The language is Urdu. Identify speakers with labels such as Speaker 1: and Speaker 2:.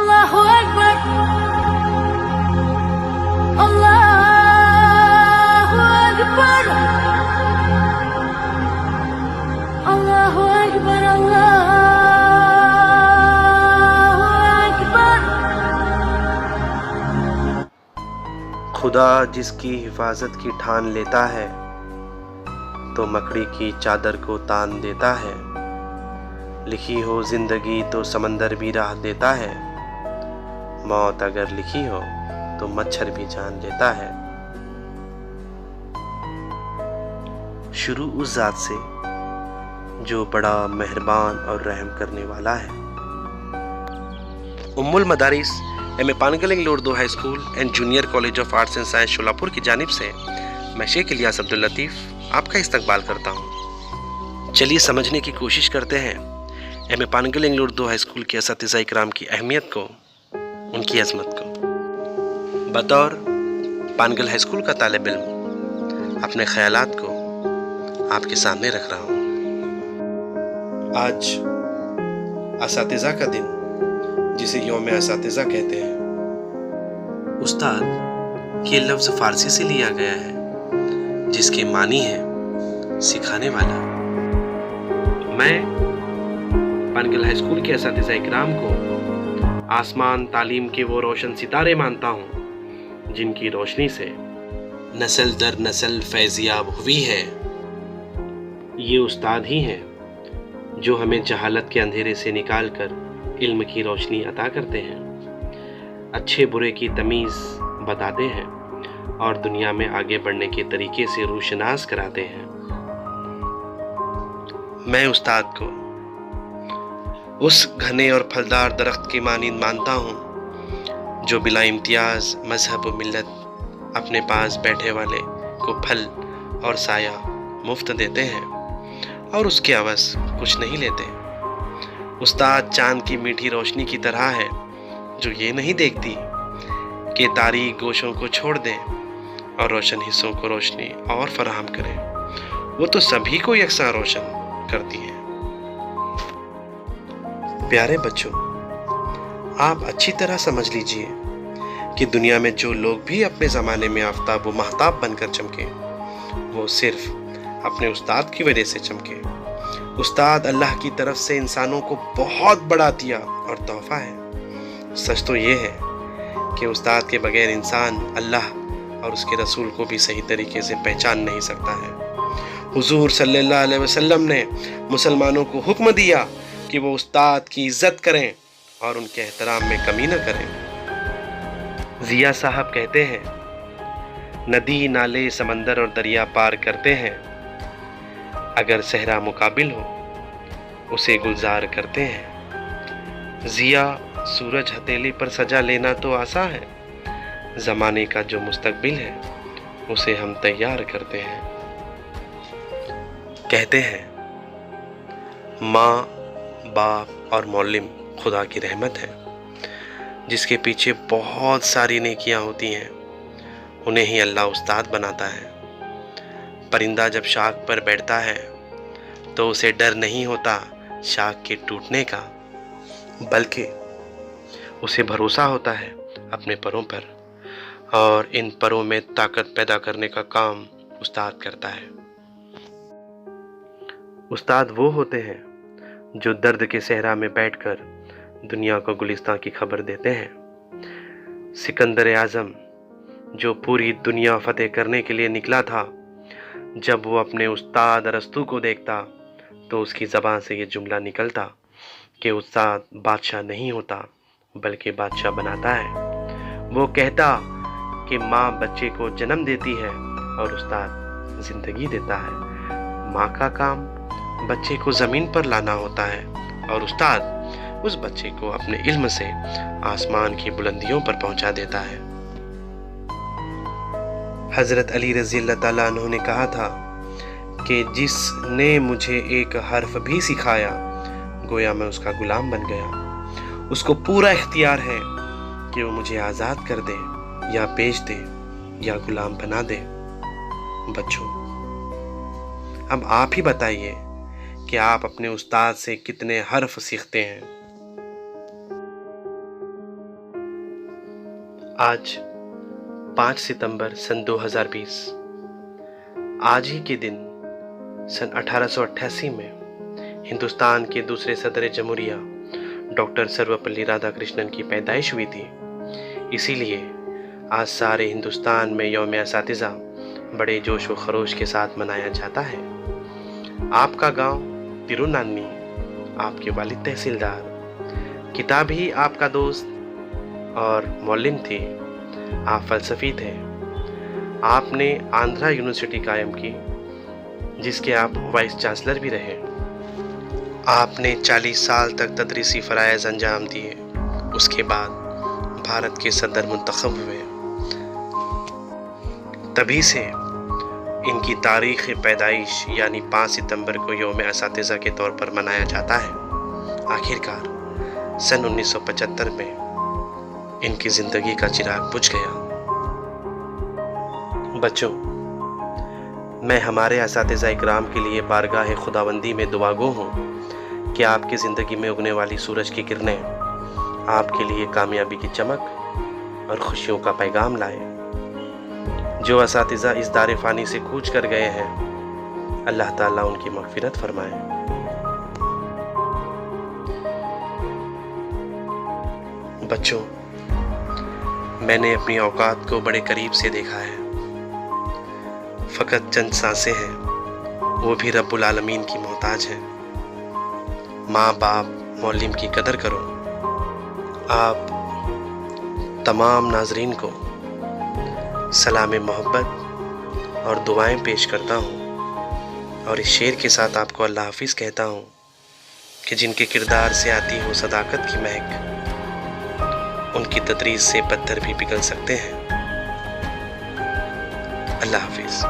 Speaker 1: Allahu Akbar, Allahu Akbar, Allahu Akbar, Allahu Akbar.
Speaker 2: خدا جس کی حفاظت کی ٹھان لیتا ہے تو مکڑی کی چادر کو تان دیتا ہے. لکھی ہو زندگی تو سمندر بھی راہ دیتا ہے. موت اگر لکھی ہو تو مچھر بھی جان لیتا ہے. شروع اس ذات سے جو بڑا مہربان اور رحم کرنے والا ہے. Umm ul-Madaris M A Pangal English Urdu high school and junior college of arts and science Sholapur کی جانب سے میں شیخ الیاس عبداللطیف آپ کا استقبال کرتا ہوں. چلیے سمجھنے کی کوشش کرتے ہیں M A Pangal English Urdu high school کے اساتذہ اکرام کی اہمیت کو، ان کی عظمت کو. بطور پانگل ہائی اسکول کا طالب علم اپنے خیالات کو آپ کے سامنے رکھ رہا ہوں. آج اساتذہ کا دن، جسے یوم اساتذہ کہتے ہیں. استاد یہ لفظ فارسی سے لیا گیا ہے جس کے معنی ہے سکھانے والا. میں پانگل ہائی اسکول کے اساتذہ اکرام کو آسمان تعلیم کے وہ روشن ستارے مانتا ہوں جن کی روشنی سے نسل در نسل فیضیاب ہوئی ہے. یہ استاد ہی ہیں جو ہمیں جہالت کے اندھیرے سے نکال کر علم کی روشنی عطا کرتے ہیں، اچھے برے کی تمیز بتاتے ہیں اور دنیا میں آگے بڑھنے کے طریقے سے روشناس کراتے ہیں. میں استاد کو اس گھنے اور پھلدار درخت کی مانند مانتا ہوں جو بلا امتیاز مذہب و ملت اپنے پاس بیٹھے والے کو پھل اور سایہ مفت دیتے ہیں اور اس کے عوض کچھ نہیں لیتے. استاد چاند کی میٹھی روشنی کی طرح ہے جو یہ نہیں دیکھتی کہ تاریک گوشوں کو چھوڑ دیں اور روشن حصوں کو روشنی اور فراہم کریں. وہ تو سبھی کو یکساں روشن کرتی ہے. پیارے بچوں، آپ اچھی طرح سمجھ لیجئے کہ دنیا میں جو لوگ بھی اپنے زمانے میں آفتاب و مہتاب بن کر چمکے وہ صرف اپنے استاد کی وجہ سے چمکے. استاد اللہ کی طرف سے انسانوں کو بہت بڑا عطیہ اور تحفہ ہے. سچ تو یہ ہے کہ استاد کے بغیر انسان اللہ اور اس کے رسول کو بھی صحیح طریقے سے پہچان نہیں سکتا ہے. حضور صلی اللہ علیہ وسلم نے مسلمانوں کو حکم دیا کہ وہ استاد کی عزت کریں اور ان کے احترام میں کمی نہ کریں. ضیاء صاحب کہتے ہیں، ندی نالے سمندر اور دریا پار کرتے ہیں، اگر صحرا مقابل ہو اسے گلزار کرتے ہیں. ضیاء سورج ہتھیلی پر سجا لینا تو آسان ہے، زمانے کا جو مستقبل ہے اسے ہم تیار کرتے ہیں. کہتے ہیں ماں، باپ اور معلم خدا کی رحمت ہے جس کے پیچھے بہت ساری نیکیاں ہوتی ہیں. انہیں ہی اللہ استاد بناتا ہے. پرندہ جب شاخ پر بیٹھتا ہے تو اسے ڈر نہیں ہوتا شاخ کے ٹوٹنے کا، بلکہ اسے بھروسہ ہوتا ہے اپنے پروں پر، اور ان پروں میں طاقت پیدا کرنے کا کام استاد کرتا ہے. استاد وہ ہوتے ہیں جو درد کے صحرا میں بیٹھ کر دنیا کو گلستان کی خبر دیتے ہیں. سکندر اعظم جو پوری دنیا فتح کرنے کے لیے نکلا تھا، جب وہ اپنے استاد ارسطو کو دیکھتا تو اس کی زبان سے یہ جملہ نکلتا کہ استاد بادشاہ نہیں ہوتا بلکہ بادشاہ بناتا ہے. وہ کہتا کہ ماں بچے کو جنم دیتی ہے اور استاد زندگی دیتا ہے. ماں کا کام بچے کو زمین پر لانا ہوتا ہے اور استاد اس بچے کو اپنے علم سے آسمان کی بلندیوں پر پہنچا دیتا ہے. حضرت علی رضی اللہ تعالیٰ عنہ نے کہا تھا کہ جس نے مجھے ایک حرف بھی سکھایا گویا میں اس کا غلام بن گیا. اس کو پورا اختیار ہے کہ وہ مجھے آزاد کر دے یا بیچ دے یا غلام بنا دے. بچوں، اب آپ ہی بتائیے کہ آپ اپنے استاد سے کتنے حرف سیکھتے ہیں. آج 5 ستمبر سن 2020 آج ہی کے دن سن 1888 میں ہندوستان کے دوسرے صدر جمہوریہ ڈاکٹر سروپلی رادھا کرشنن کی پیدائش ہوئی تھی۔ اسی لیے آج سارے ہندوستان میں یوم اساتذہ بڑے جوش و خروش کے ساتھ منایا جاتا ہے۔ آپ کا گاؤں ترووناننی، آپ کے والد تحصیلدار، کتاب ہی آپ کا دوست اور معلم تھی۔ آپ فلسفی تھے۔ آپ نے آندھرا یونیورسٹی قائم کی، جس کے آپ وائس چانسلر بھی رہے۔ آپ نے 40 سال تک تدریسی فرائض انجام دیے۔ اس کے بعد بھارت کے صدر منتخب ہوئے۔ تبھی سے ان کی تاریخ پیدائش یعنی 5 ستمبر کو یوم اساتذہ کے طور پر منایا جاتا ہے۔ آخرکار سن 1975 میں ان کی زندگی کا چراغ بجھ گیا۔ بچوں، میں ہمارے اساتذہ اکرام کے لیے بارگاہ خداوندی میں دعاگو ہوں کہ آپ کی زندگی میں اگنے والی سورج کی کرنیں آپ کے لیے کامیابی کی چمک اور خوشیوں کا پیغام لائے۔ جو اساتذہ اس دار فانی سے کوچ کر گئے ہیں، اللہ تعالیٰ ان کی مغفرت فرمائے۔ بچوں، میں نے اپنی اوقات کو بڑے قریب سے دیکھا ہے۔ فقط چند سانسیں ہیں، وہ بھی رب العالمین کی محتاج ہیں۔ ماں باپ معلم کی قدر کرو۔ آپ تمام ناظرین کو سلام محبت اور دعائیں پیش کرتا ہوں، اور اس شعر کے ساتھ آپ کو اللہ حافظ کہتا ہوں کہ جن کے کردار سے آتی ہو صداقت کی مہک، ان کی تدریس سے پتھر بھی پگھل سکتے ہیں۔ اللہ حافظ۔